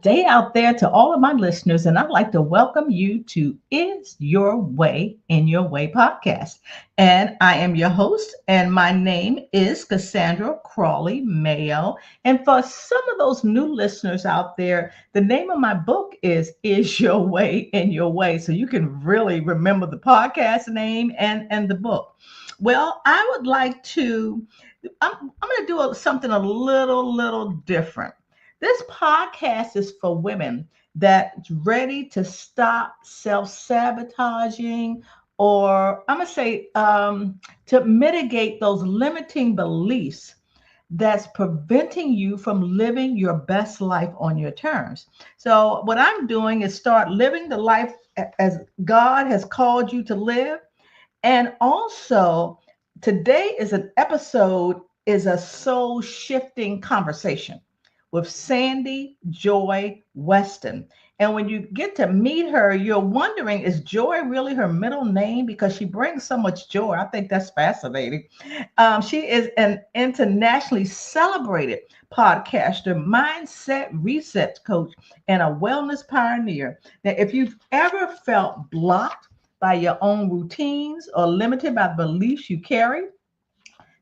Good day out there to all of my listeners, and I'd like to welcome you to Is Your Way in Your Way podcast. And I am your host, and my name is Cassandra Crawley, Mayo. And for some of those new listeners out there, the name of my book Is Your Way in Your Way. So you can really remember the podcast name and the book. Well, I would like to, I'm going to do something a little different. This podcast is for women that's ready to stop self-sabotaging, or I'm going to say to mitigate those limiting beliefs that's preventing you from living your best life on your terms. So what I'm doing is start living the life as God has called you to live. And also today is an episode, is a soul shifting conversation with Sandy Joy Weston. And when you get to meet her, you're wondering, is Joy really her middle name? Because she brings so much joy. I think that's fascinating. She is an internationally celebrated podcaster, mindset reset coach, and a wellness pioneer. Now, if you've ever felt blocked by your own routines or limited by the beliefs you carry,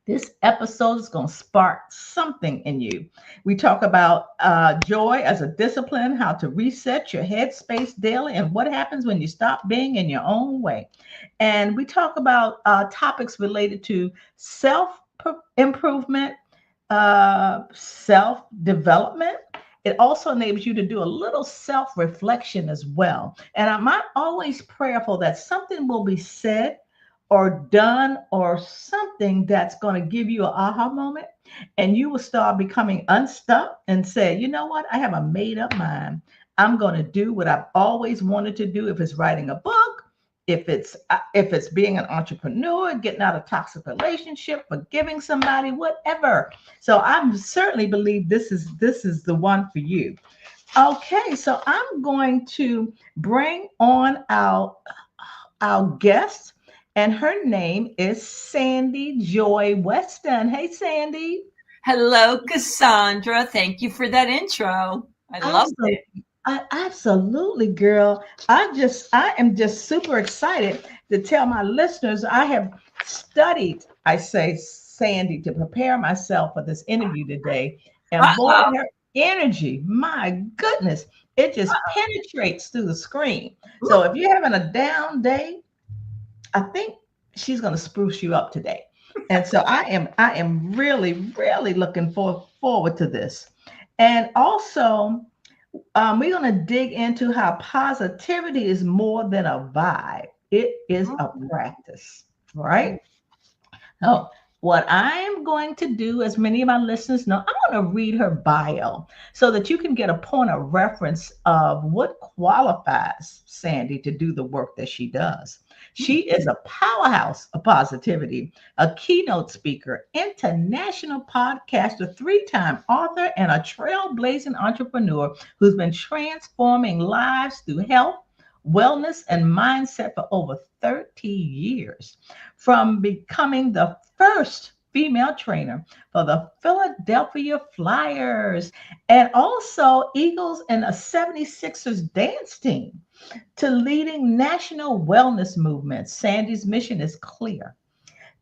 this episode is going to spark something in you. We talk about joy as a discipline, how to reset your headspace daily, and what happens when you stop being in your own way. And we talk about topics related to self improvement, self development. It also enables you to do a little self reflection as well. And I'm always prayerful that something will be said or done or something that's going to give you an aha moment, and you will start becoming unstuck and say, you know what, I have a made up mind. I'm going to do what I've always wanted to do. If it's writing a book, if it's being an entrepreneur, getting out of toxic relationship, forgiving somebody, whatever. So I certainly believe this is the one for you. Okay, so I'm going to bring on our guest, and her name is Sandy Joy Weston. Hey, Sandy. Hello, Cassandra. Thank you for that intro. I loved it. Absolutely, girl. I am just super excited to tell my listeners I have studied, I say, Sandy, to prepare myself for this interview today. And boy, Uh-oh. her energy, my goodness, it just penetrates through the screen. So Ooh. if you're having a down day, I think she's going to spruce you up today. And so I am really looking forward to this. And also, we're going to dig into how positivity is more than a vibe. It is a practice, right? Oh, what I am going to do, as many of my listeners know, I'm going to read her bio so that you can get a point of reference of what qualifies Sandy to do the work that she does. She is a powerhouse of positivity, a keynote speaker, international podcaster, three-time author, and a trailblazing entrepreneur who's been transforming lives through health, wellness, and mindset for over 30 years. From becoming the first female trainer for the Philadelphia Flyers and also Eagles and a 76ers dance team, to leading national wellness movements, Sandy's mission is clear: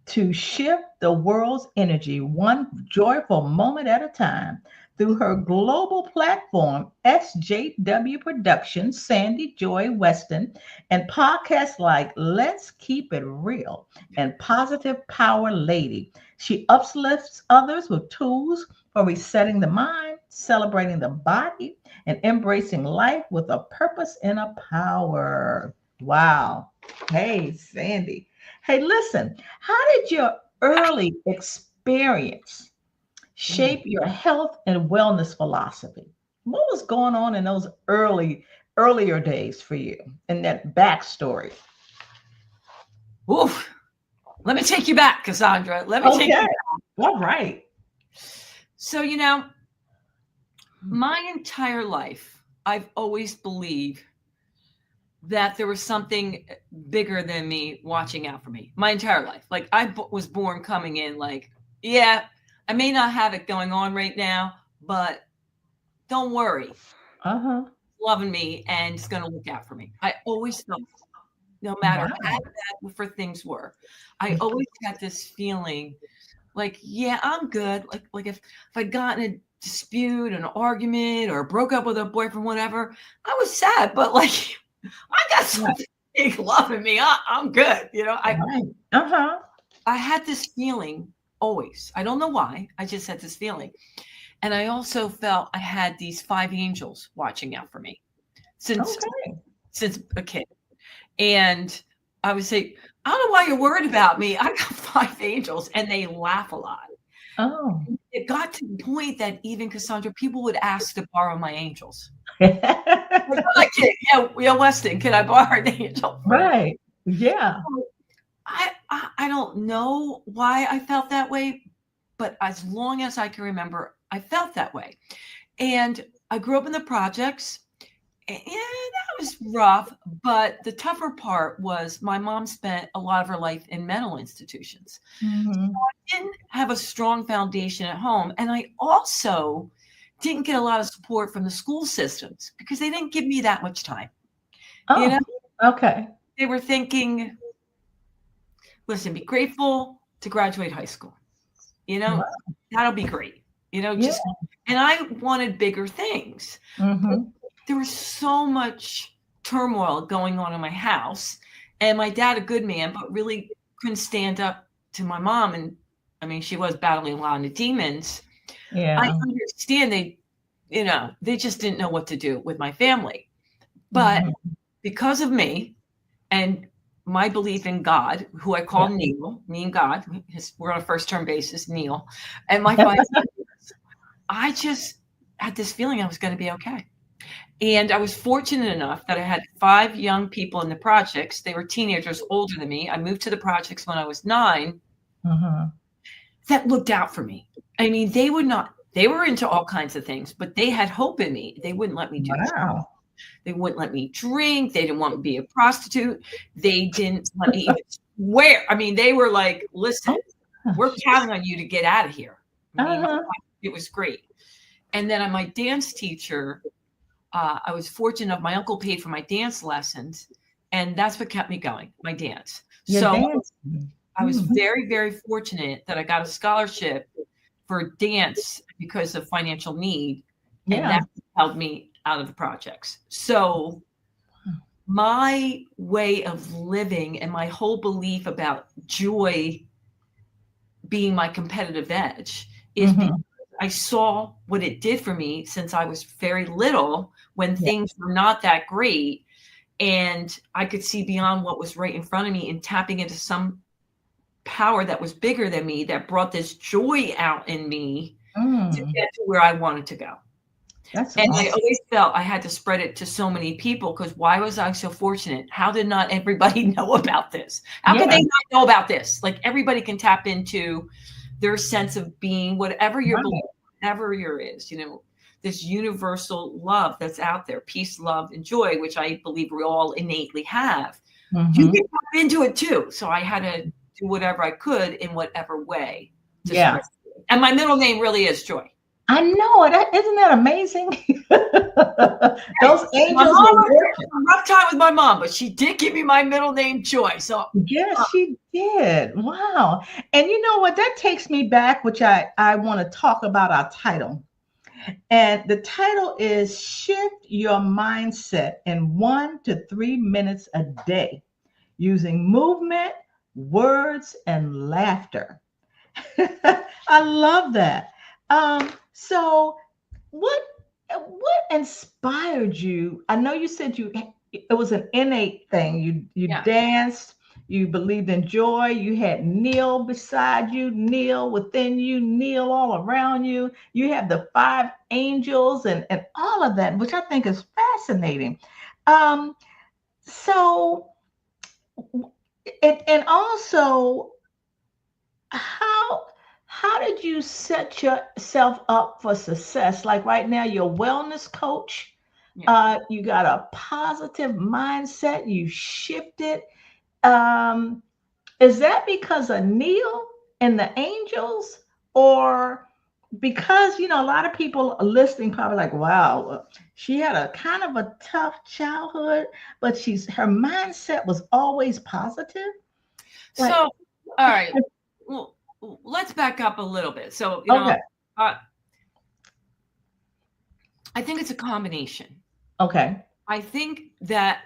to shift the world's energy one joyful moment at a time. Through her global platform, SJW Productions, Sandy Joy Weston, and podcasts like Let's Keep It Real and Positive Power Lady, she uplifts others with tools for resetting the mind, celebrating the body, and embracing life with a purpose and a power. Wow. Hey, Sandy. Hey, listen, how did your early experience shape your health and wellness philosophy? What was going on in those earlier days for you in that backstory? Oof. Let me take you back, Cassandra. Let me take you Okay. back. All right. So, my entire life, I've always believed that there was something bigger than me watching out for me. My entire life. Like was born coming in like, yeah, I may not have it going on right now, but don't worry. Uh-huh. loving me and is going to look out for me. I always felt, no matter how Wow. bad for things were, I always had this feeling like, yeah, I'm good. Like if I got in a dispute, an argument, or broke up with a boyfriend, whatever, I was sad, but like I got Yeah. something big loving me. I'm good. Right. Uh-huh. I had this feeling always. I don't know why. I just had this feeling. And I also felt I had these 5 angels watching out for me since Okay. since a kid. And I would say, I don't know why you're worried about me. I got 5 angels, and they laugh a lot. Oh. It got to the point that even Cassandra, people would ask to borrow my angels. Like, I'm like, yeah, Weston, can I borrow an angel for you? Right. Yeah. I don't know why I felt that way, but as long as I can remember, I felt that way. And I grew up in the projects, and that was rough. But the tougher part was my mom spent a lot of her life in mental institutions. Mm-hmm. I didn't have a strong foundation at home. And I also didn't get a lot of support from the school systems because they didn't give me that much time. You know, Oh, okay. they were thinking, listen, be grateful to graduate high school. You know, Wow. that'll be great. Yeah. Just, and I wanted bigger things. But Mm-hmm. there was so much turmoil going on in my house. And my dad, a good man, but really couldn't stand up to my mom. And I mean, she was battling a lot of demons. I Yeah. understand they just didn't know what to do with my family. But Mm-hmm. because of me and my belief in God, who I call Yeah. Neil, me and God, we're on a first term basis, Neil, and my 5 angels, I just had this feeling I was going to be okay. And I was fortunate enough that I had 5 young people in the projects. They were teenagers older than me. I moved to the projects when I was 9 Mm-hmm. that looked out for me. I mean, they were into all kinds of things, but they had hope in me. They wouldn't let me do drugs. Wow. They wouldn't let me drink. They didn't want me to be a prostitute. They didn't let me even swear. I mean, they were like, listen, Oh, we're counting on you to get out of here. I mean, uh-huh. it was great. And then my dance teacher, I was fortunate enough, my uncle paid for my dance lessons, and that's what kept me going, my dance. You're So dancing. I was Mm-hmm. very, very fortunate that I got a scholarship for dance because of financial need, and Yeah. that helped me out of the projects. So my way of living and my whole belief about joy being my competitive edge is because Mm-hmm. I saw what it did for me since I was very little when Yeah. things were not that great. And I could see beyond what was right in front of me and tapping into some power that was bigger than me that brought this joy out in me to Mm. get to where I wanted to go. That's And I awesome. always felt I had to spread it to so many people because why was I so fortunate? How did not everybody know about this? How could Yeah. they not know about this? Like everybody can tap into their sense of being, whatever your belief, Right. whatever your is, this universal love that's out there, peace, love, and joy, which I believe we all innately have. You Mm-hmm. can tap into it too. So I had to do whatever I could in whatever way to Yeah. spread it. And my middle name really is Joy. I know it. Isn't that amazing? Right. Those My angels mom were was working. having a rough time with my mom, but she did give me my middle name Joy. So Yes, she did. Wow. And you know what? That takes me back, which I want to talk about our title. And the title is Shift Your Mindset in 1 to 3 minutes a day using movement, words, and laughter. I love that. So what inspired you? I know you said it was an innate thing. You yeah, danced, you believed in joy, you had Neil beside you, Neil within you, Neil all around you. You have the 5 angels and all of that, which I think is fascinating. Um, so and also how how did you set yourself up for success? Like right now, you're a wellness coach. yeah. You got a positive mindset. You shifted. Um, is that because of Neil and the angels, or because a lot of people are listening probably like, wow, she had a kind of a tough childhood, but her mindset was always positive. So, Like, all right, well, let's back up a little bit. So, okay, I think it's a combination. okay, I think that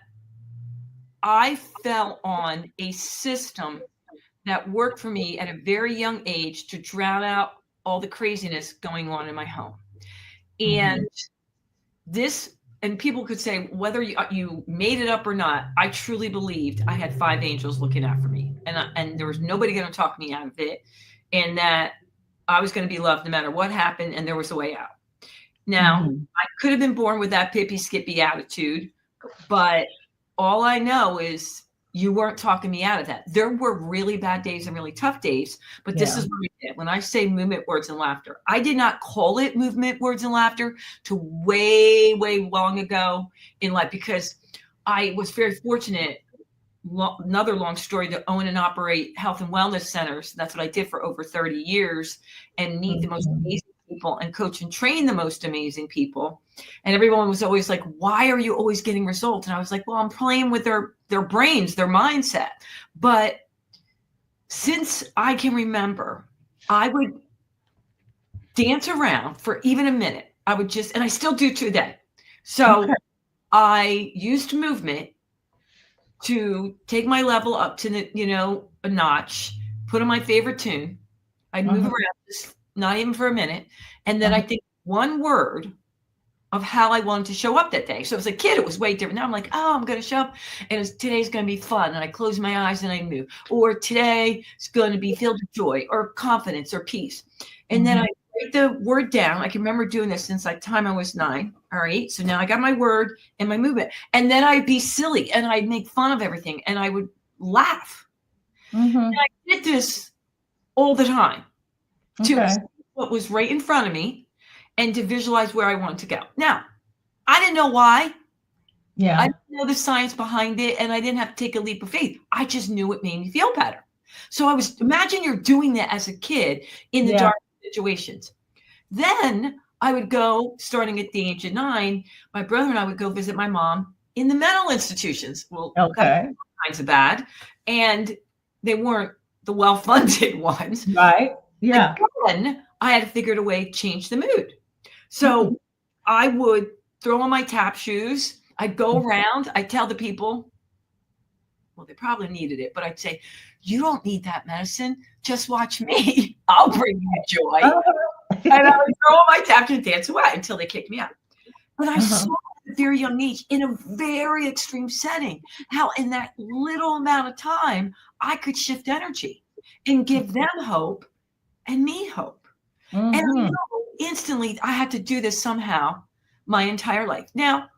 I fell on a system that worked for me at a very young age to drown out all the craziness going on in my home. And this, and people could say whether you made it up or not, I truly believed I had 5 angels looking out for me, and there was nobody going to talk me out of it, and that I was going to be loved no matter what happened, and there was a way out. Now, I could have been born with that pippy skippy attitude, but all I know is you weren't talking me out of that. There were really bad days and really tough days, but this is what I did. When I say movement, words, and laughter, I did not call it movement, words, and laughter to way, way long ago in life, because I was very fortunate, another long story, to own and operate health and wellness centers. That's what I did for over 30 years, and meet the most amazing people and coach and train the most amazing people. And everyone was always like, why are you always getting results? And I was like, well, I'm playing with their brains, their mindset. But since I can remember, I would dance around for even a minute. I would just, and I still do today. So I used movement to take my level up to the, a notch, put on my favorite tune. I'd move around, just not even for a minute. And then I think one word of how I wanted to show up that day. So as a kid, it was way different. Now I'm like, oh, I'm going to show up and today's going to be fun. And I close my eyes and I move. Or today it's going to be filled with joy or confidence or peace. And then I write the word down. I can remember doing this since like time I was 9. All right. So now I got my word and my movement. And then I'd be silly and I'd make fun of everything and I would laugh. And I did this all the time to see what was right in front of me and to visualize where I wanted to go. Now, I didn't know why. Yeah. I didn't know the science behind it, and I didn't have to take a leap of faith. I just knew it made me feel better. So imagine you're doing that as a kid in the dark situations. Then I would go, starting at the age of 9, my brother and I would go visit my mom in the mental institutions. Well, kinds of bad. And they weren't the well-funded ones. Right. Yeah. And then I had to figure out a way to change the mood. So I would throw on my tap shoes. I'd go around. I'd tell the people, well, they probably needed it, but I'd say, you don't need that medicine. Just watch me. I'll bring you joy. And I would throw on my tap shoes and dance away until they kicked me out. But I saw at a very young age, in a very extreme setting, how in that little amount of time, I could shift energy and give them hope and me hope. And I know instantly I had to do this somehow my entire life. Now,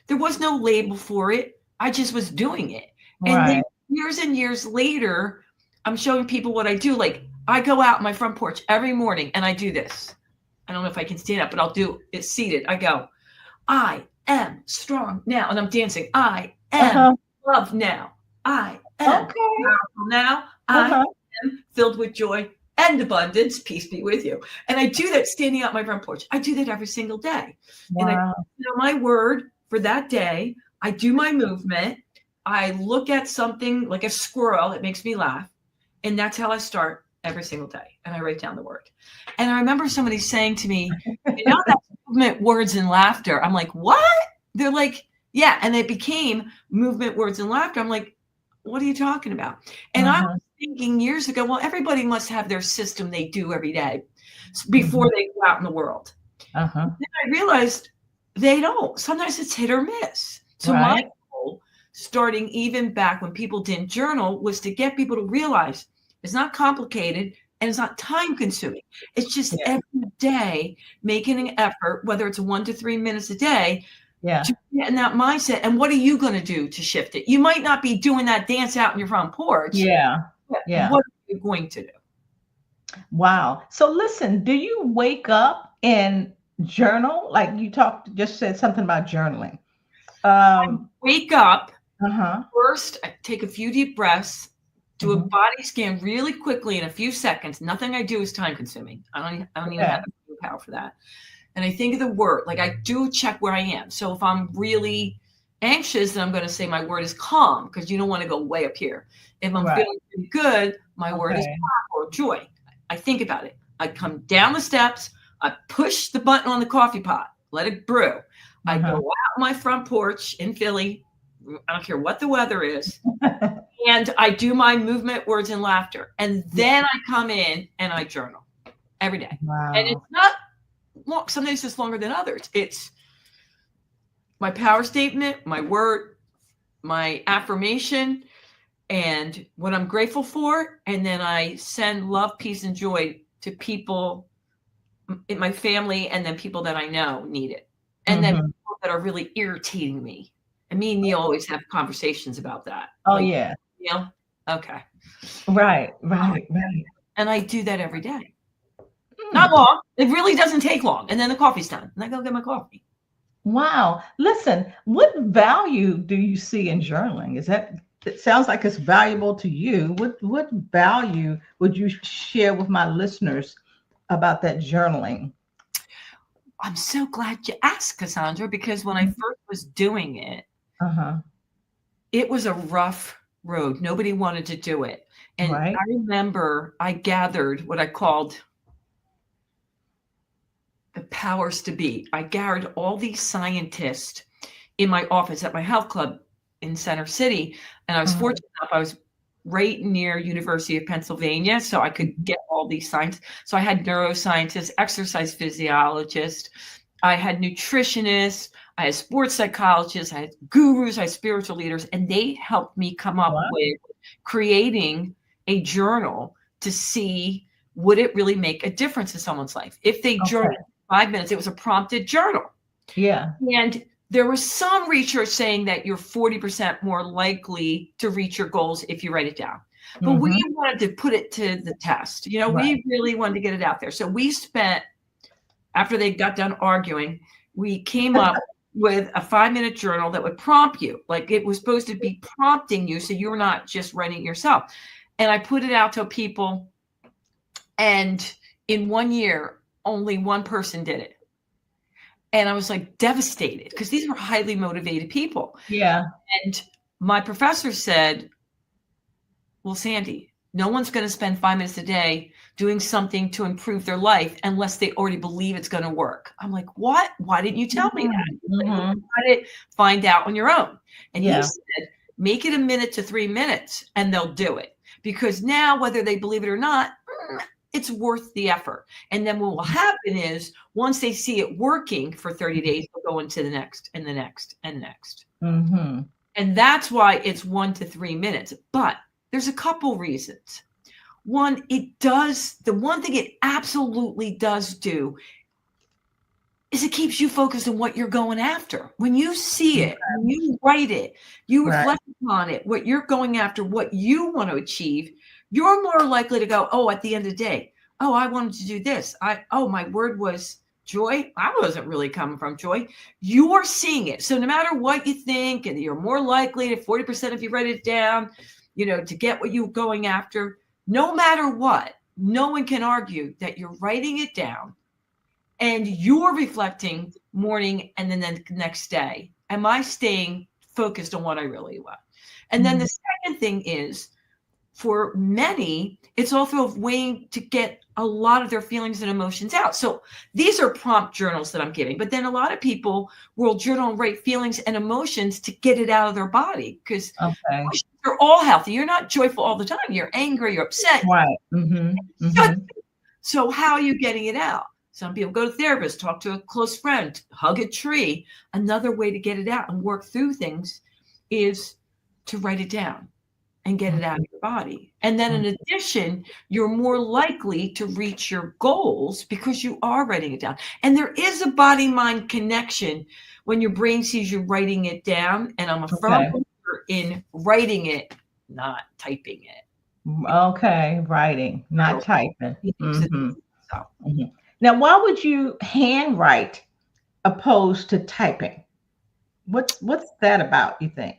there was no label for it. I just was doing it. And then years and years later, I'm showing people what I do. Like I go out on my front porch every morning and I do this. I don't know if I can stand up, but I'll do it seated. I go, I am strong now. And I'm dancing. I am love now. I am powerful now. I am filled with joy and abundance. Peace be with you. And I do that standing out my front porch. I do that every single day. And I my word for that day. I do my movement. I look at something like a squirrel that makes me laugh. And that's how I start every single day. And I write down the word. And I remember somebody saying to me, that's movement, words, and laughter. I'm like, what? They're like, yeah. And it became movement, words, and laughter. I'm like, what are you talking about? And I was thinking years ago, well, everybody must have their system they do every day before they go out in the world. Then I realized they don't. Sometimes it's hit or miss. So my goal, starting even back when people didn't journal, was to get people to realize it's not complicated and it's not time consuming. It's just every day making an effort, whether it's 1 to 3 minutes a day, to get in that mindset. And what are you going to do to shift it? You might not be doing that dance out in your front porch. What are you going to do? Wow. So listen, do you wake up and journal? Like you just said something about journaling. Wake up. First, I take a few deep breaths, do a body scan really quickly in a few seconds. Nothing I do is time consuming. I don't even have to superpower for that. And I think of the word, like I do check where I am. So if I'm really anxious, then I'm going to say my word is calm, because you don't want to go way up here. If I'm feeling pretty good, my word is pop or joy. I think about it. I come down the steps. I push the button on the coffee pot, let it brew. I go out my front porch in Philly. I don't care what the weather is. And I do my movement, words, and laughter. And then I come in and I journal every day. Wow. And it's not long. Sometimes it's longer than others. It's my power statement, my word, my affirmation, and what I'm grateful for. And then I send love, peace, and joy to people in my family, and then people that I know need it. And then people that are really irritating me. And me and Neil always have conversations about that. Oh, like, yeah. Neil? Okay. Right. And I do that every day. Not long. It really doesn't take long. And then the coffee's done. And I go get my coffee. Wow. Listen, what value do you see in journaling? It sounds like it's valuable to you. What value would you share with my listeners about that journaling? I'm so glad you asked, Cassandra, because when I first was doing it, it was a rough road. Nobody wanted to do it. And I remember I gathered what I called the powers to be. I gathered all these scientists in my office at my health club in Center City. And I was fortunate enough, I was right near University of Pennsylvania, so I could get all these science. So I had neuroscientists, exercise physiologists, I had nutritionists, I had sports psychologists, I had gurus, I had spiritual leaders, and they helped me come up with creating a journal to see, would it really make a difference in someone's life? If they journaled 5 minutes, it was a prompted journal. Yeah. And there was some research saying that you're 40% more likely to reach your goals if you write it down. But we wanted to put it to the test. You know, we really wanted to get it out there. So we spent, after they got done arguing, we came up with a 5-minute journal that would prompt you. Like it was supposed to be prompting you, so you were not just writing it yourself. And I put it out to people, and in 1 year, only one person did it. And I was like devastated, because these were highly motivated people. Yeah. And my professor said, well, Sandy, no one's going to spend 5 minutes a day doing something to improve their life unless they already believe it's going to work. I'm like, what? Why didn't you tell me that? Like, you got to find out on your own. And he said, make it 1 minute to 3 minutes and they'll do it. Because now, whether they believe it or not, it's worth the effort. And then what will happen is, once they see it working for 30 days, they'll go into the next and the next and next. And that's why it's 1 to 3 minutes. But there's a couple reasons. One, the one thing it absolutely does do is it keeps you focused on what you're going after. When you see it, when you write it, you reflect upon it, what you're going after, what you want to achieve, you're more likely to go, oh, at the end of the day, oh, I wanted to do this. My word was joy. I wasn't really coming from joy. You're seeing it. So no matter what you think, and you're more likely to 40% if you write it down, to get what you're going after. No matter what, no one can argue that you're writing it down and you're reflecting morning and then the next day. Am I staying focused on what I really want? And then the second thing is, for many, it's also a way to get a lot of their feelings and emotions out. So these are prompt journals that I'm giving, but then a lot of people will journal and write feelings and emotions to get it out of their body, because you're all healthy. You're not joyful all the time. You're angry, you're upset. Right. So how are you getting it out? Some people go to therapists, talk to a close friend, hug a tree. Another way to get it out and work through things is to write it down and get it out of your body. And then in addition, you're more likely to reach your goals because you are writing it down. And there is a body-mind connection when your brain sees you writing it down. And I'm a firm believer in writing it, not typing it. Okay, writing, not typing. Now, why would you handwrite opposed to typing? What's that about, you think?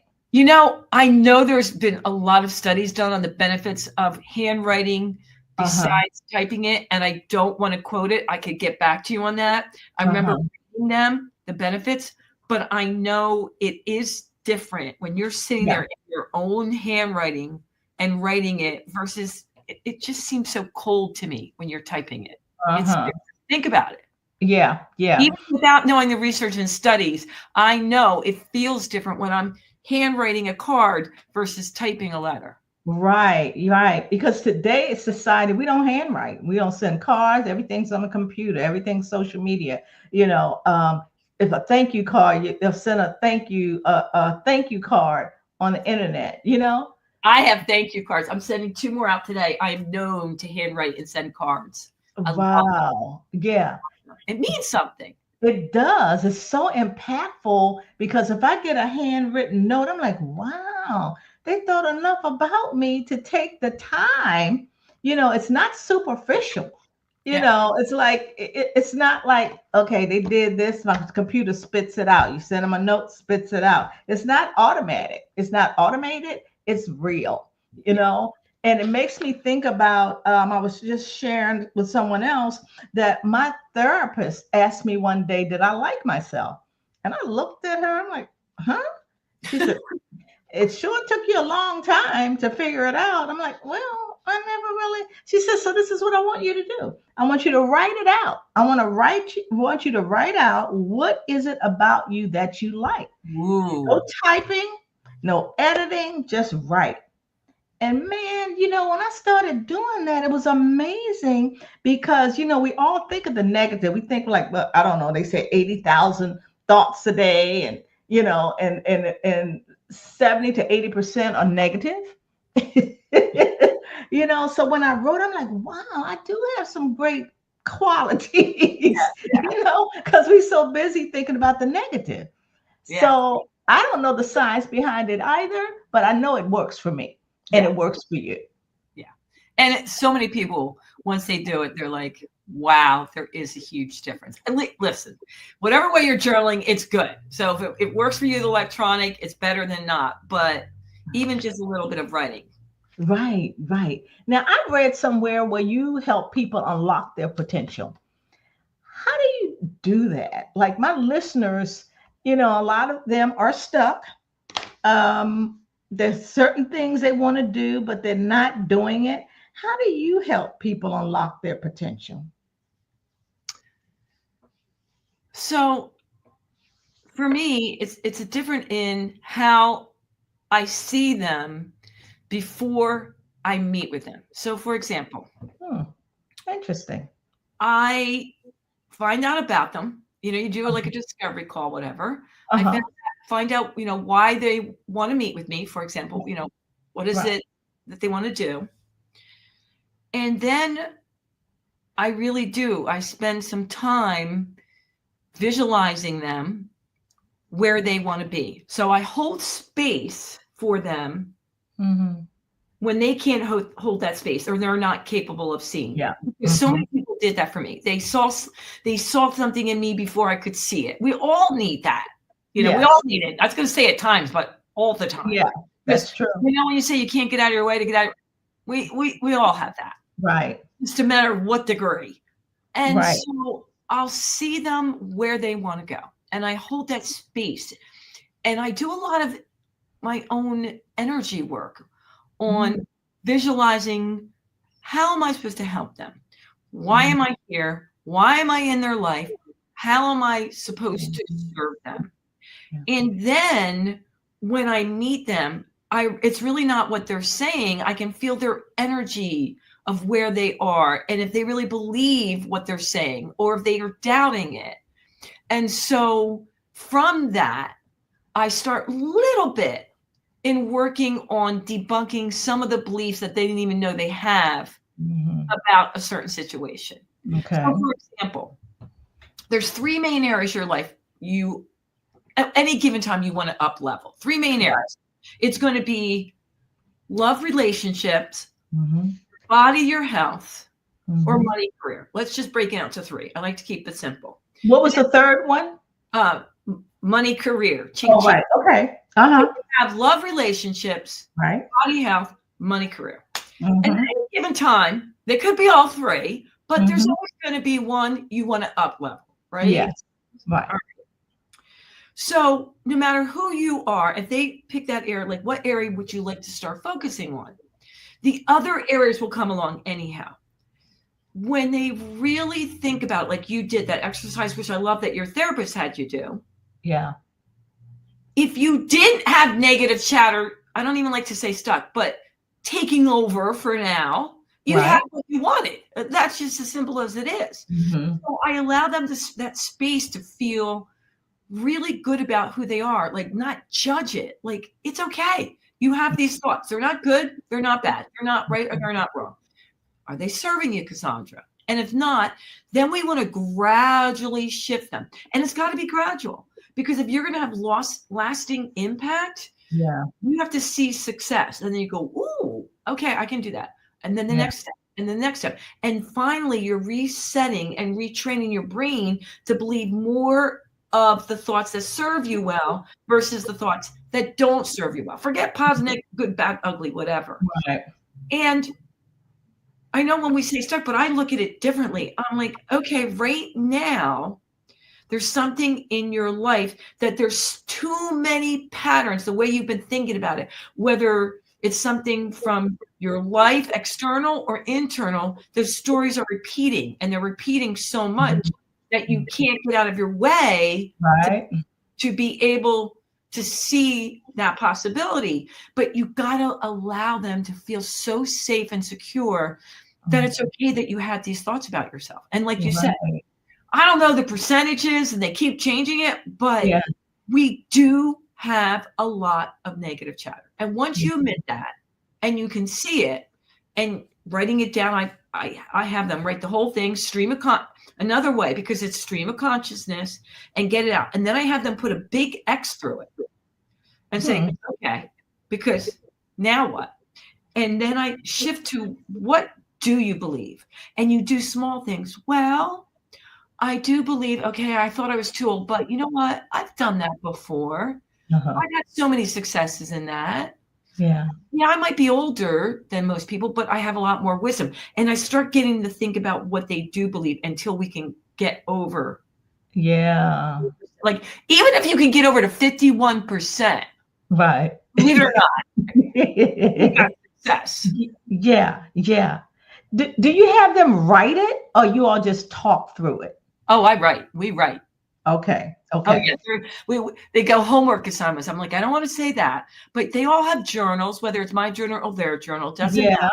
I know there's been a lot of studies done on the benefits of handwriting besides typing it, and I don't want to quote it. I could get back to you on that. I remember reading them, the benefits, but I know it is different when you're sitting there in your own handwriting and writing it versus it just seems so cold to me when you're typing it. Think about it. Yeah. Even without knowing the research and studies, I know it feels different when I'm handwriting a card versus typing a letter. Right. Because today's society, we don't handwrite. We don't send cards. Everything's on the computer. Everything's social media. If a thank you card, they'll send a thank you card on the internet. I have thank you cards. I'm sending 2 more out today. I am known to handwrite and send cards. Wow. Yeah. It means something. It does. It's so impactful because if I get a handwritten note, I'm like, wow, they thought enough about me to take the time. It's not superficial. It's like, it's not like, okay, they did this, my computer spits it out. You send them a note, spits it out. It's not automatic. It's not automated. It's real, And it makes me think about, I was just sharing with someone else that my therapist asked me one day, did I like myself? And I looked at her, I'm like, huh? She said, it sure took you a long time to figure it out. I'm like, well, I never really. She said, so this is what I want you to do. I want you to write it out. I want you to write out, what is it about you that you like? Ooh. No typing, no editing, just write. And man, when I started doing that, it was amazing because, we all think of the negative. We think like, well, I don't know, they say 80,000 thoughts a day and, and 70 to 80% are negative. So when I wrote, I'm like, wow, I do have some great qualities, because we're so busy thinking about the negative. Yeah. So I don't know the science behind it either, but I know it works for me. And it works for you. Yeah. And so many people, once they do it, they're like, wow, there is a huge difference. And listen, whatever way you're journaling, it's good. So if it works for you, the electronic, it's better than not. But even just a little bit of writing. Right. Now, I read somewhere where you help people unlock their potential. How do you do that? Like my listeners, a lot of them are stuck. There's certain things they want to do, but they're not doing it. How do you help people unlock their potential? So for me, it's different in how I see them before I meet with them. So for example, interesting. I find out about them. You do like a discovery call, whatever. I find out, why they want to meet with me, for example, what is it that they want to do? And then I really do. I spend some time visualizing them where they want to be. So I hold space for them when they can't hold that space or they're not capable of seeing. Yeah. Because so many people did that for me. They saw something in me before I could see it. We all need that. We all need it. I was going to say at times, but all the time. Yeah, that's true. When you say you can't get out of your way to get out, we all have that. Right. It's no matter what degree. And so I'll see them where they want to go. And I hold that space. And I do a lot of my own energy work on visualizing, how am I supposed to help them? Why am I here? Why am I in their life? How am I supposed to serve them? And then when I meet them, it's really not what they're saying. I can feel their energy of where they are and if they really believe what they're saying or if they are doubting it. And so from that, I start little bit in working on debunking some of the beliefs that they didn't even know they have about a certain situation. Okay. So for example, there's 3 main areas of your life at any given time you want to up level. 3 main areas. It's going to be love, relationships, body, your health, or money, career. Let's just break it out to 3. I like to keep it simple. What was the third one? Money, career. Right. Okay. So you have love, relationships, right, body, health, money, career. And at any given time, they could be all three, but there's Mhm. always going to be one you want to up level, right? Yes. Right. All right. So no matter who you are, if they pick that area, like what area would you like to start focusing on? The other areas will come along anyhow. When they really think about it, like you did that exercise, which I love that your therapist had you do. Yeah. If you didn't have negative chatter, I don't even like to say stuck, but taking over for now, you Right. have what you wanted. That's just as simple as it is. Mhm. So I allow them that space to feel really good about who they are, like not judge it. Like it's okay. You have these thoughts. They're not good. They're not bad. They're not right or they're not wrong. Are they serving you, Cassandra? And if not, then we want to gradually shift them. And it's got to be gradual because if you're going to have lasting impact, Yeah. you have to see success. And then you go, ooh, okay, I can do that. And then the Yeah. next step and the next step. And finally, you're resetting and retraining your brain to believe more of the thoughts that serve you well versus the thoughts that don't serve you well. Forget positive, good, bad, ugly, whatever. Right. And I know when we say stuck, but I look at it differently. I'm like, okay, right now, there's something in your life that there's too many patterns, the way you've been thinking about it, whether it's something from your life, external or internal, the stories are repeating and they're repeating so much that you can't get out of your way Right. to be able to see that possibility. But you got to allow them to feel so safe and secure that it's okay that you had these thoughts about yourself. And like you said, Right. I don't know the percentages and they keep changing it, but Yeah. we do have a lot of negative chatter. And once you admit that and you can see it and writing it down, I have them write the whole thing, another way, because it's stream of consciousness and get it out. And then I have them put a big X through it and say, okay, because now what? And then I shift to what do you believe? And you do small things. Well, I do believe, okay, I thought I was too old, but you know what? I've done that before. Uh-huh. I've had so many successes in that. Yeah. Yeah, I might be older than most people, but I have a lot more wisdom. And I start getting to think about what they do believe until we can get over. Yeah. Like, even if you can get over to 51%, Right. believe it or not, you got success. Yeah. Yeah. Do you have them write it or you all just talk through it? Oh, I write. We write. Okay. Oh, Okay. yeah. They go homework assignments. I'm like, I don't want to say that, but they all have journals, whether it's my journal or their journal, doesn't Yeah. matter.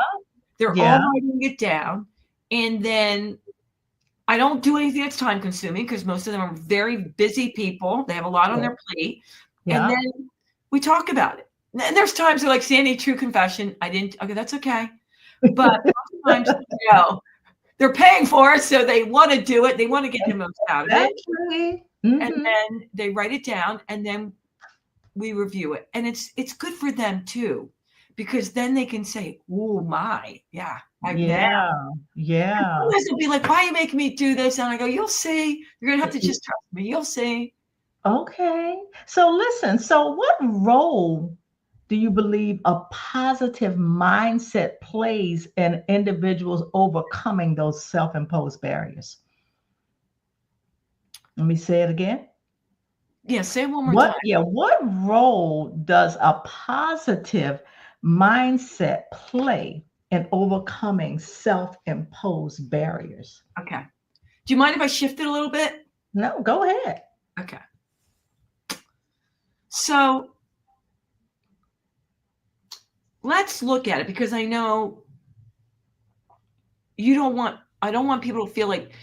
They're Yeah. all writing it down. And then I don't do anything that's time consuming because most of them are very busy people. They have a lot on their plate. Yeah. And then we talk about it. And there's times they're like, Sandy, true confession. I didn't. Okay, that's okay. But sometimes, they're paying for it. So they want to do it. They want to get the most out of it. Actually. And then they write it down and then we review it. And it's good for them too, because then they can say, oh my, yeah. Yeah. Yeah. Sometimes they'll be like, why are you making me do this? And I go, you'll see. You're going to have to just trust me. You'll see. Okay. So listen, so what role do you believe a positive mindset plays in individuals overcoming those self-imposed barriers? Let me say it again. Yeah, say it one more time. What role does a positive mindset play in overcoming self-imposed barriers? Okay. Do you mind if I shift it a little bit? No, go ahead. Okay. So let's look at it because I know I don't want people to feel like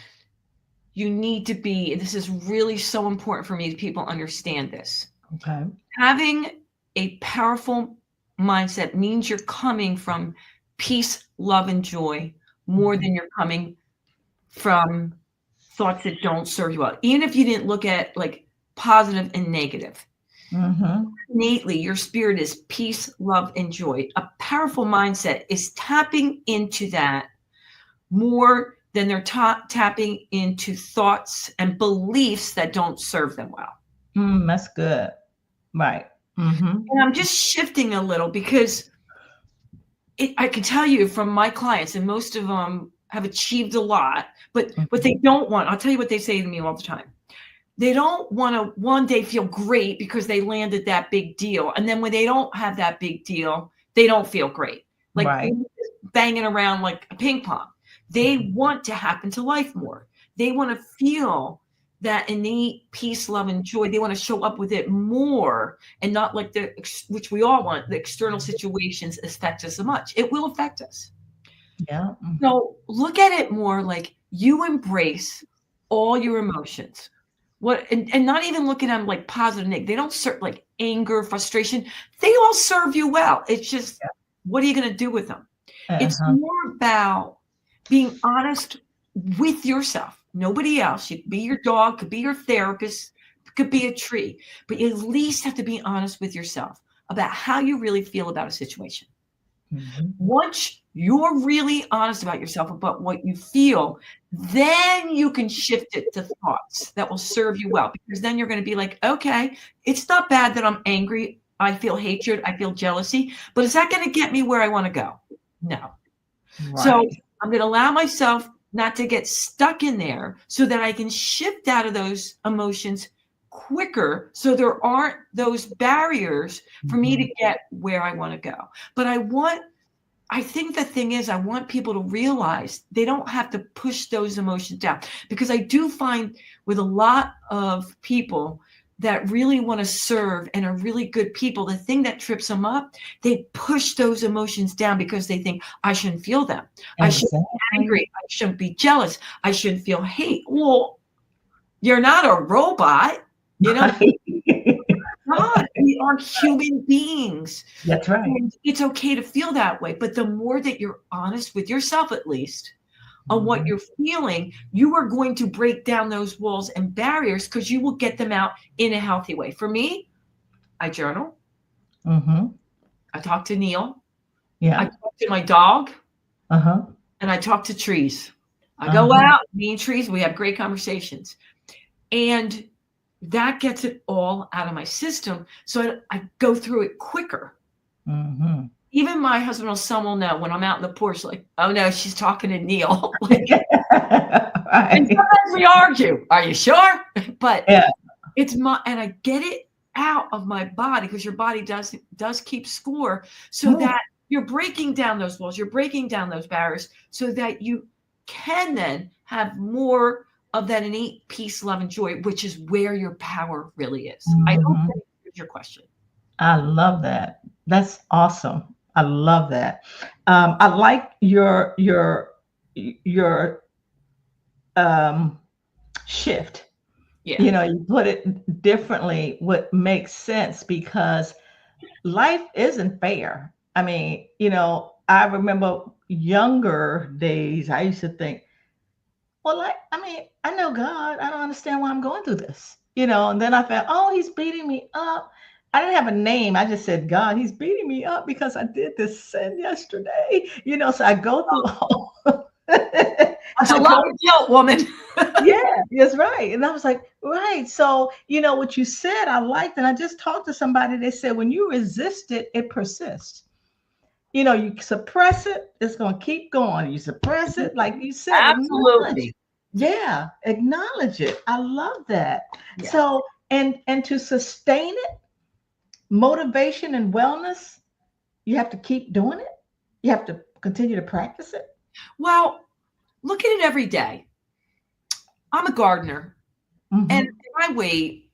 you need to be, this is really so important for me that people understand this. Okay. Having a powerful mindset means you're coming from peace, love, and joy more than you're coming from thoughts that don't serve you well. Even if you didn't look at like positive and negative. Innately, your spirit is peace, love, and joy. A powerful mindset is tapping into that more than they're tapping into thoughts and beliefs that don't serve them well. That's good. Right. And I'm just shifting a little because I can tell you from my clients, and most of them have achieved a lot, but what they Mhm. don't want, I'll tell you what they say to me all the time. They don't want to one day feel great because they landed that big deal. And then when they don't have that big deal, they don't feel great. Like Right. banging around like a ping pong. They want to happen to life more. They want to feel that innate peace, love, and joy. They want to show up with it more and not like which we all want, the external situations affect us so much. It will affect us. Yeah. So look at it more like you embrace all your emotions. What and not even looking at them like positive, negative. They don't serve like anger, frustration. They all serve you well. It's just what are you going to do with them? It's Uh-huh. more about being honest with yourself. Nobody else. You could be your dog, could be your therapist, could be a tree, but you at least have to be honest with yourself about how you really feel about a situation. Mhm. Once you're really honest about yourself, about what you feel, then you can shift it to thoughts that will serve you well. Because then you're going to be like, okay, it's not bad that I'm angry. I feel hatred. I feel jealousy. But is that going to get me where I want to go? No. So Right. I'm going to allow myself not to get stuck in there so that I can shift out of those emotions quicker so there aren't those barriers for me to Mhm. get where I want to go. But I think the thing is, I want people to realize they don't have to push those emotions down, because I do find with a lot of people that really want to serve and are really good people, the thing that trips them up, they push those emotions down because they think I shouldn't feel them. I shouldn't be Exactly. angry. I shouldn't be jealous. I shouldn't feel hate. Well, you're not a robot. You know, Right. God, we are human beings. That's right. And it's okay to feel that way. But the more that you're honest with yourself, at least, on what Mhm. you're feeling, you are going to break down those walls and barriers because you will get them out in a healthy way. For me, I journal, Mhm. I talk to Neil, I Yeah. talk to my dog, Uh-huh. and I talk to trees. I go Uh-huh. out, me and trees, we have great conversations. And that gets it all out of my system. So I go through it quicker. Mhm. Even my husband or son will know when I'm out in the porch, like, oh no, she's talking to Neil. Like, and Right. sometimes we argue. Are you sure? But Yeah. it's and I get it out of my body because your body does keep score, so Mm. that you're breaking down those walls, you're breaking down those barriers, so that you can then have more of that innate peace, love, and joy, which is where your power really is. I hope Mhm. that answers your question. I love that. That's awesome. I love that. I like your um, shift. Yeah. You put it differently. What makes sense because life isn't fair. I mean, I remember younger days. I used to think, well, I know God. I don't understand why I'm going through this. And then I felt, oh, he's beating me up. I didn't have a name. I just said, God, he's beating me up because I did this sin yesterday. So I go through all That's a I lot go, of guilt, woman. yeah, that's right. And I was like, right. So, what you said, I liked, and I just talked to somebody. They said, when you resist it, it persists. You suppress it, it's going to keep going. You suppress it, like you said, acknowledge Absolutely. it. Yeah, acknowledge it. I love that. Yeah. So, and to sustain it, motivation and wellness, you have to keep doing it. You have to continue to practice it. Well, look at it every day. I'm a gardener, and Mm-hmm. if I wait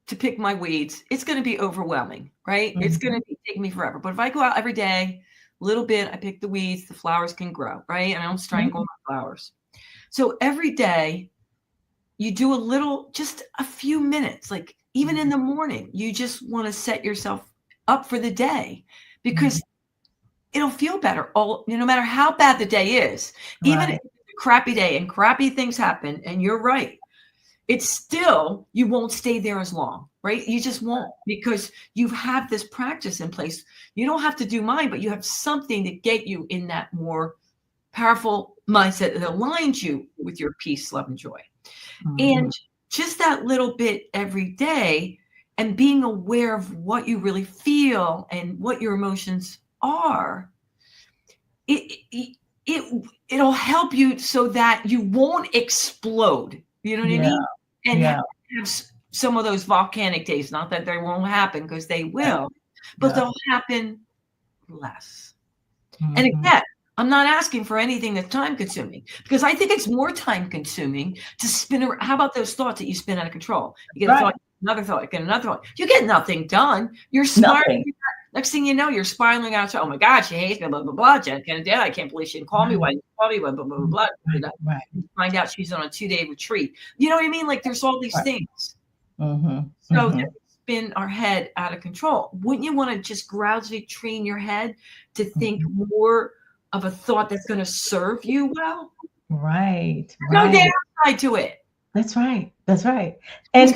to pick my weeds, it's going to be overwhelming, right? It's going Mm-hmm. to take me forever. But if I go out every day, a little bit, I pick the weeds, the flowers can grow, right? And I don't strangle my flowers. So every day, you do a little, just a few minutes, like even in the morning, you just want to set yourself up for the day Mm-hmm. because it'll feel better. No matter how bad the day is, even if Right. it's a crappy day and crappy things happen, and you're right, it's still, you won't stay there as long, right? You just won't, because you have this practice in place. You don't have to do mine, but you have something to get you in that more powerful mindset that aligns you with your peace, love, and joy. Mm-hmm. And just that little bit every day, and being aware of what you really feel and what your emotions are, it'll help you so that you won't explode. You know what I Yeah. mean? And Yeah. have some of those volcanic days. Not that they won't happen, because they will, but Yeah. they'll happen less. And Mhm. again, I'm not asking for anything that's time consuming, because I think it's more time consuming to spin around. How about those thoughts that you spin out of control? You get a thought, another thought, you get another thought. You get nothing done. You're spiraling. Nothing. Next thing you know, you're spiraling out. Oh my God, she hates me, blah, blah, blah. Jen Kennedy, I can't believe she didn't call me. Why didn't you call me? Blah, blah, blah, blah, blah. Right. Find out she's on a 2-day retreat. You know what I mean? Like, there's all these things. Mm-hmm. So that we spin our head out of control. Wouldn't you want to just gradually train your head to think more of a thought that's going to serve you well? Right. No downside to it. That's right. That's right. And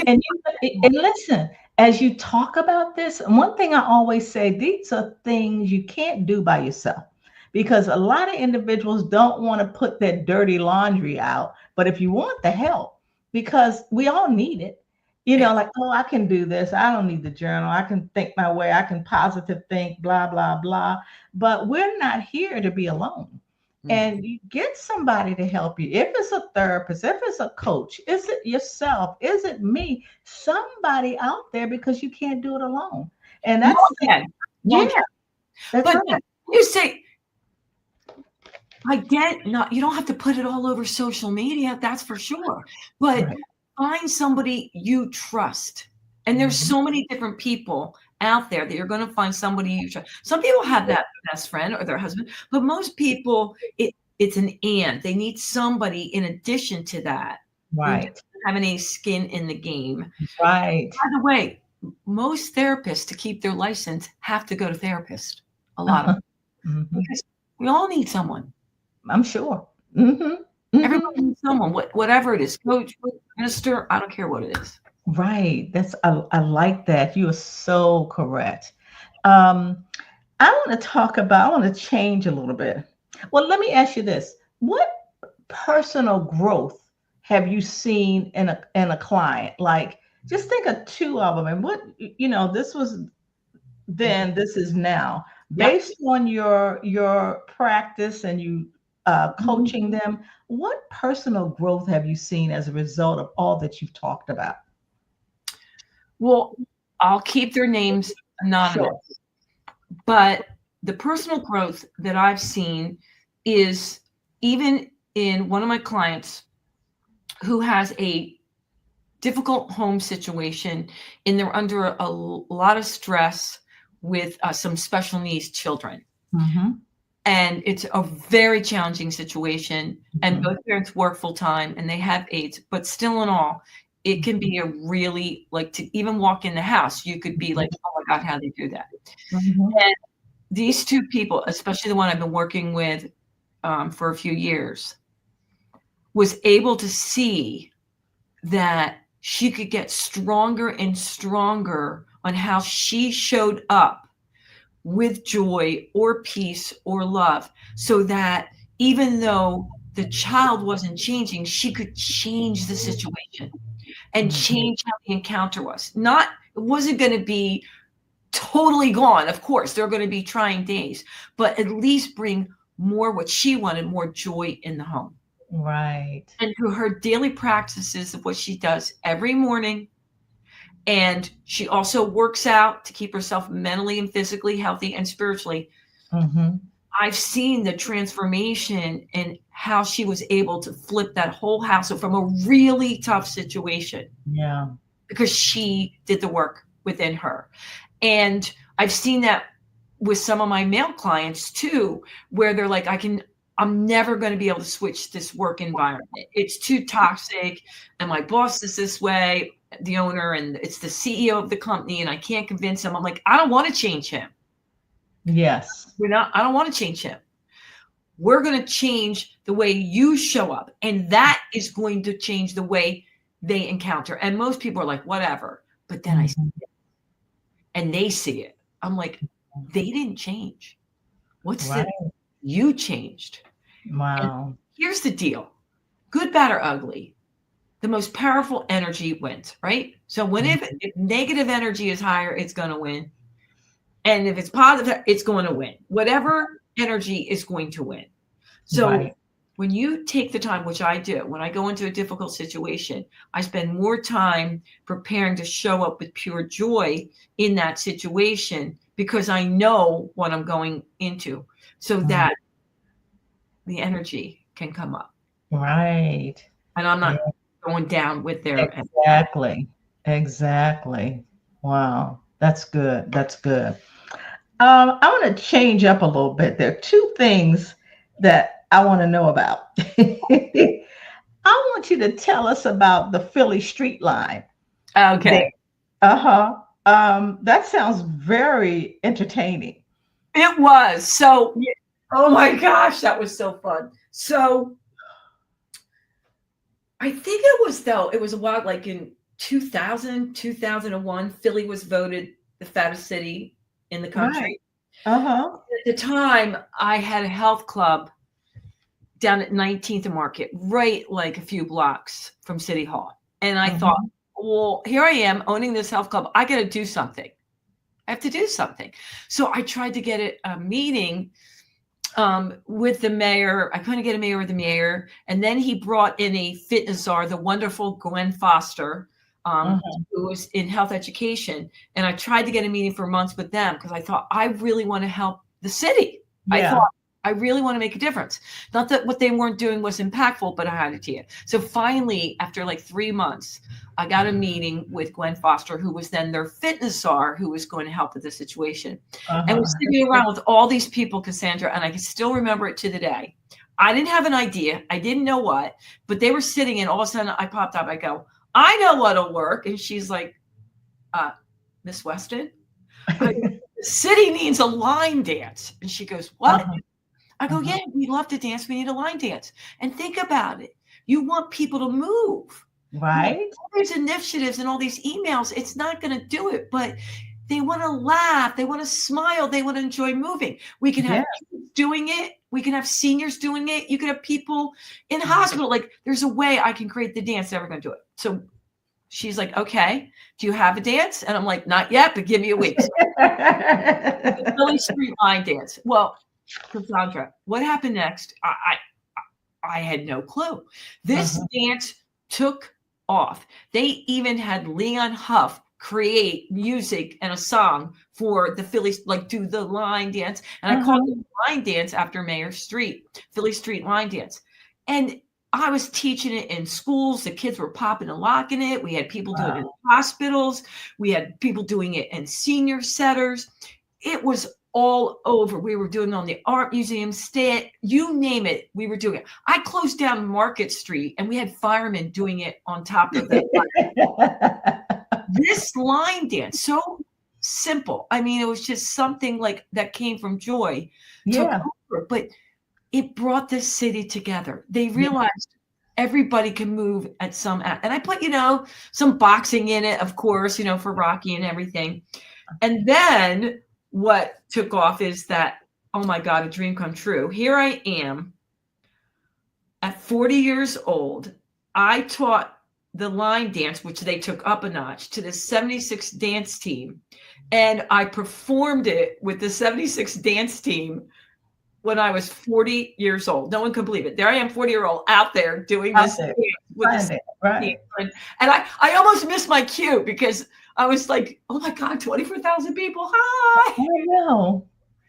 listen, as you talk about this, one thing I always say, these are things you can't do by yourself, because a lot of individuals don't want to put their dirty laundry out. But if you want the help, because we all need it, you know, like, oh, I can do this. I don't need the journal. I can think my way. I can positive think, blah, blah, blah. But we're not here to be alone. And you get somebody to help you. If it's a therapist, if it's a coach, is it yourself? Is it me? Somebody out there, because you can't do it alone. And that's that's right. You say, I get, not, you don't have to put it all over social media, that's for sure. But find somebody you trust. And there's so many different people out there that you're going to find somebody you trust. Some people have that best friend or their husband, but most people, it's an and. They need somebody in addition to that. Right. Have any skin in the game. Right. By the way, most therapists, to keep their license, have to go to therapist. A lot of them. Because we all need someone. I'm sure. Everybody needs someone, whatever it is, coach, minister, I don't care what it is. Right. I like that. You are so correct. I want to change a little bit. Well, let me ask you this. What personal growth have you seen in a client? Like, just think of two of them, and what, this was then, this is now, based on your practice and you coaching them. What personal growth have you seen as a result of all that you've talked about? Well, I'll keep their names anonymous, but the personal growth that I've seen is, even in one of my clients who has a difficult home situation, and they're under a lot of stress with some special needs children. And it's a very challenging situation. And both parents work full time and they have aides, but still in all, it can be a really, like, to even walk in the house, you could be like, oh my God, how do they do that? And these two people, especially the one I've been working with for a few years, was able to see that she could get stronger and stronger on how she showed up with joy or peace or love, so that even though the child wasn't changing, she could change the situation and change how the encounter was. It wasn't going to be totally gone. Of course, there are going to be trying days, but at least bring more what she wanted, more joy in the home. Right. And through her daily practices of what she does every morning, and she also works out to keep herself mentally and physically healthy and spiritually. I've seen the transformation in how she was able to flip that whole house from a really tough situation. Yeah. Because she did the work within her. And I've seen that with some of my male clients too, where they're like, I'm never going to be able to switch this work environment. It's too toxic. And my boss is this way, the owner, and it's the CEO of the company, and I can't convince him. I'm like, I don't want to change him. Yes. I don't want to change him. We're going to change the way you show up. And that is going to change the way they encounter. And most people are like, whatever. But then I see it. And they see it. I'm like, they didn't change. What's the you changed? Wow. And here's the deal. Good, bad, or ugly. The most powerful energy wins, right? So if negative energy is higher, it's going to win. And if it's positive, it's going to win. Whatever energy is going to win. So Right. when you take the time, which I do, when I go into a difficult situation, I spend more time preparing to show up with pure joy in that situation because I know what I'm going into so Mm. that the energy can come up Right. and I'm Yeah, not going down with their energy. exactly. Exactly. Wow. That's good. That's good. I want to change up a little bit. There are two things that I want to know about. I want you to tell us about the Philly street line there. Okay. Uh-huh. That sounds very entertaining. It was. So, oh my gosh, that was so fun. So, I think it was a while, like in 2000, 2001. Philly was voted the fattest city in the Right. country. Uh-huh. At the time, I had a health club down at 19th and Market, right like a few blocks from City Hall. And I thought, Mhm. well, here I am owning this health club. I got to do something. I have to do something. So I tried to get a meeting with the mayor. I couldn't get a mayor with the mayor. And then he brought in a fitness czar, the wonderful Gwen Foster, Uh-huh. who was in health education. And I tried to get a meeting for months with them because I thought, I really want to help the city. I Yeah. thought, I really want to make a difference. Not that what they weren't doing was impactful, but I had it to you. So finally, after like 3 months, I got a meeting with Gwen Foster, who was then their fitness czar, who was going to help with the situation. And we're Uh-huh. sitting around with all these people, Cassandra, and I can still remember it to the day. I didn't have an idea. I didn't know what, but they were sitting and all of a sudden I popped up. I go, I know what'll work. And she's like, Miss Weston, I, the city needs a line dance. And she goes, what? Uh-huh. I go, Uh-huh. yeah, we love to dance. We need a line dance. And think about it. You want people to move. You know, Right? all these initiatives and all these emails, it's not going to do it, but they want to laugh. They want to smile. They want to enjoy moving. We can have Yeah. kids doing it. We can have seniors doing it. You can have people in the hospital. Like there's a way I can create the dance that we're going to do it. So she's like, okay, do you have a dance? And I'm like, not yet, but give me a week. So the Philly Street Line dance. Well, Cassandra, what happened next? I had no clue. This Uh-huh. dance took off. They even had Leon Huff create music and a song for the Philly, like do the line dance. And I called Uh-huh. it line dance after Mayor Street, Philly Street line dance. And I was teaching it in schools. The kids were popping and locking it. We had people doing it in Wow. hospitals. We had people doing it in senior centers. It was all over. We were doing it on the art museum, state, you name it, we were doing it. I closed down Market Street and we had firemen doing it on top of the this line dance. So simple. I mean, it was just something like that came from Joy, took Yeah. over, but it brought this city together. They Yeah. realized everybody can move at some, and I put, some boxing in it, of course, for Rocky and everything. And then what took off is that, oh my God, a dream come true. Here I am at 40 years old. I taught the line dance, which they took up a notch, to the 76 dance team. And I performed it with the 76 dance team when I was 40 years old. No one can believe it. There I am, 40-year-old out there doing Out this there. dance with Find the it. Right. team. And I almost missed my cue because I was like, oh my God, 24,000 people. Hi. I know.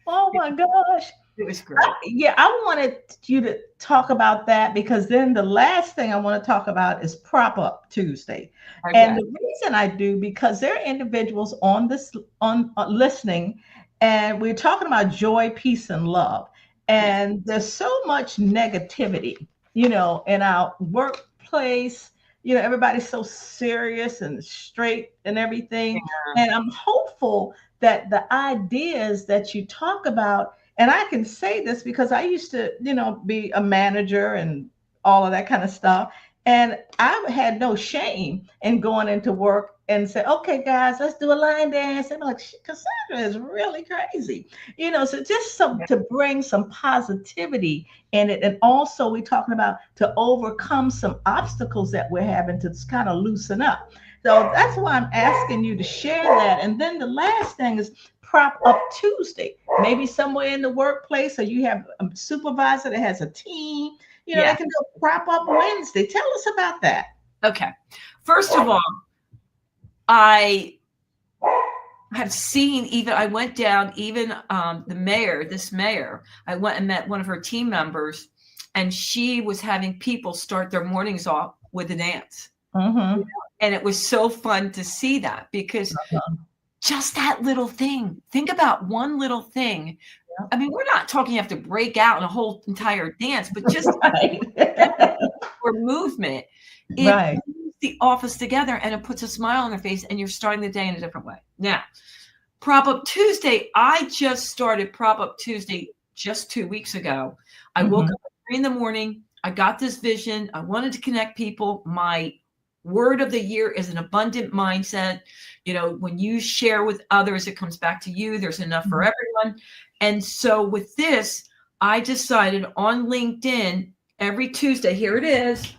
Oh my gosh. It was great. Yeah, I wanted you to talk about that because then the last thing I want to talk about is Prop Up Tuesday. And Okay. the reason I do because there are individuals on this on listening and we're talking about joy, peace and love. Yes. And there's so much negativity, in our workplace. Everybody's so serious and straight and everything. Yeah. And I'm hopeful that the ideas that you talk about, and I can say this because I used to, be a manager and all of that kind of stuff. And I had no shame in going into work and say, okay, guys, let's do a line dance. And I'm like, Cassandra is really crazy. So just to bring some positivity in it. And also we're talking about to overcome some obstacles that we're having to kind of loosen up. So that's why I'm asking you to share that. And then the last thing is Prop Up Tuesday. Maybe somewhere in the workplace, or you have a supervisor that has a team, they can go Prop Up Wednesday. Tell us about that. Okay. First of all, I have seen I went down, the mayor, I went and met one of her team members, and she was having people start their mornings off with a dance. Mm-hmm. And it was so fun to see that, because just that little thing, think about one little thing. Yeah. I mean, we're not talking you have to break out in a whole entire dance, but just or movement. It brings the office together, and it puts a smile on their face, and you're starting the day in a different way. Now, Prop Up Tuesday, I just started Prop Up Tuesday just 2 weeks ago. I woke up at 3 a.m. I got this vision. I wanted to connect people. My word of the year is an abundant mindset. When you share with others, it comes back to you. There's enough for everyone. And so with this, I decided on LinkedIn every Tuesday, here it is.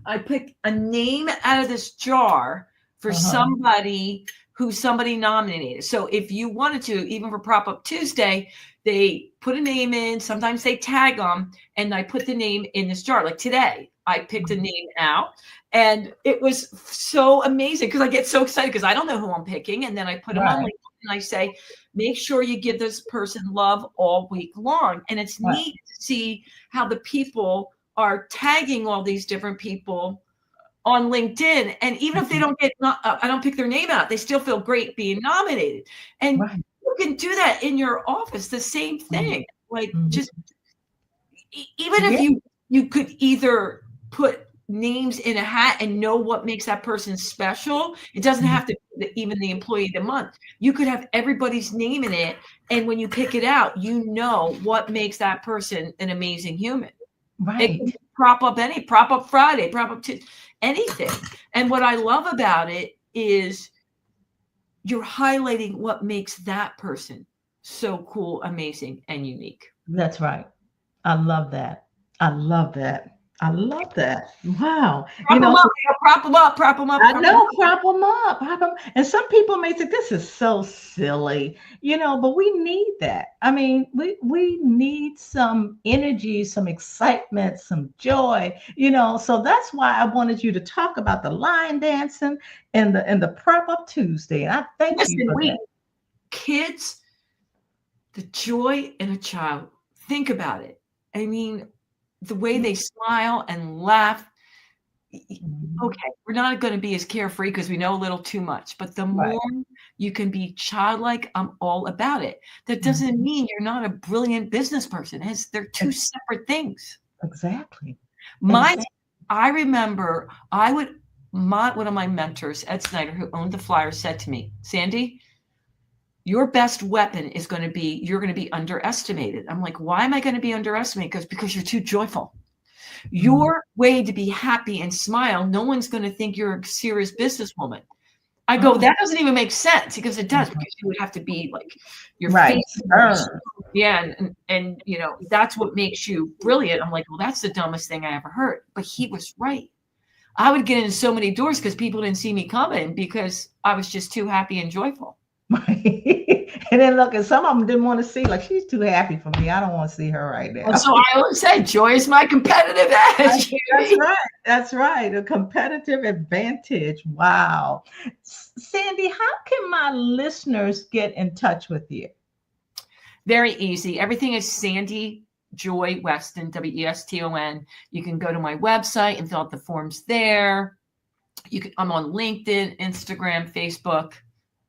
I picked a name out of this jar for somebody who somebody nominated. So if you wanted to, even for Prop Up Tuesday, they put a name in, sometimes they tag them, and I put the name in this jar. Like today, I picked a name out, and it was so amazing because I get so excited because I don't know who I'm picking. And then I put them on LinkedIn and I say, make sure you give this person love all week long. And it's neat to see how the people are tagging all these different people on LinkedIn. And even if they don't I don't pick their name out, they still feel great being nominated. And you can do that in your office, the same thing. Like just, even if you could either put names in a hat and know what makes that person special. It doesn't have to be even the employee of the month. You could have everybody's name in it. And when you pick it out, you know what makes that person an amazing human. Right. It can Prop Up Friday, Prop Up Tuesday, anything. And what I love about it is you're highlighting what makes that person so cool, amazing, and unique. That's right. I love that. I love that. I love that. Wow. Prop them up. Prop them up. I know, prop them up. And some people may think this is so silly, but we need that. I mean, we need some energy, some excitement, some joy, so that's why I wanted you to talk about the line dancing and the Prop Up Tuesday. And I thank you for that. Kids, the joy in a child. Think about it. I mean, the way they smile and laugh. Okay, we're not going to be as carefree because we know a little too much, but the more you can be childlike, I'm all about it. That doesn't mean you're not a brilliant business person. They're two separate things. Exactly. I remember one of my mentors, Ed Snyder, who owned the Flyer, said to me, Sandy, your best weapon is going to be, you're going to be underestimated. I'm like, why am I going to be underestimated? Because you're too joyful. Your way to be happy and smile, no one's going to think you're a serious businesswoman. I go, that doesn't even make sense. Because it does, because you would have to be like your face. Yeah. And that's what makes you brilliant. I'm like, well, that's the dumbest thing I ever heard. But he was right. I would get in so many doors because people didn't see me coming because I was just too happy and joyful. And then look, and some of them didn't want to see, like, she's too happy for me. I don't want to see her right now. So I always say, joy is my competitive edge. That's right. That's right. A competitive advantage. Wow. Sandy, how can my listeners get in touch with you? Very easy. Everything is Sandy Joy Weston, Weston. You can go to my website and fill out the forms there. I'm on LinkedIn, Instagram, Facebook.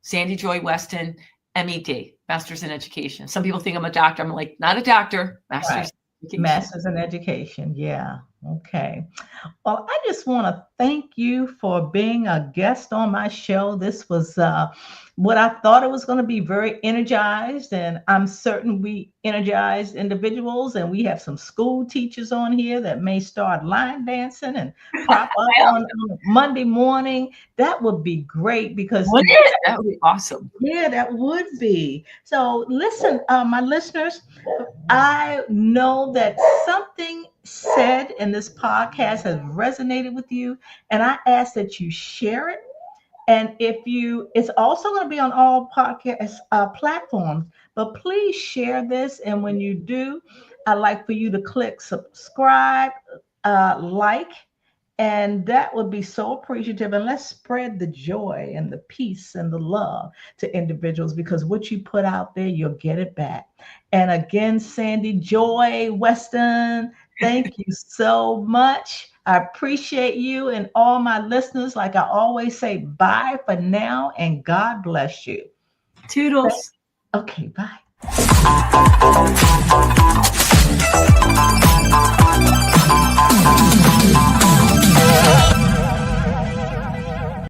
Sandy Joy Weston, MED, Master's in Education. Some people think I'm a doctor. I'm like, not a doctor, Master's in Education. Master's in Education. Yeah. Okay. Well, I just want to thank you for being a guest on my show. This was what I thought it was going to be, very energized, and I'm certain we energized individuals, and we have some school teachers on here that may start line dancing and pop up on Monday morning. That would be great because that would be awesome. Yeah, that would be. So listen, my listeners, I know that something said in this podcast has resonated with you, and I ask that you share it And it's also going to be on all podcast platforms, but please share this. And when you do, I'd like for you to click subscribe, like, and that would be so appreciative. And let's spread the joy and the peace and the love to individuals, because what you put out there, you'll get it back. And again, Sandy, Joy Weston, thank you so much. I appreciate you and all my listeners. Like I always say, bye for now and God bless you. Toodles. Okay, bye.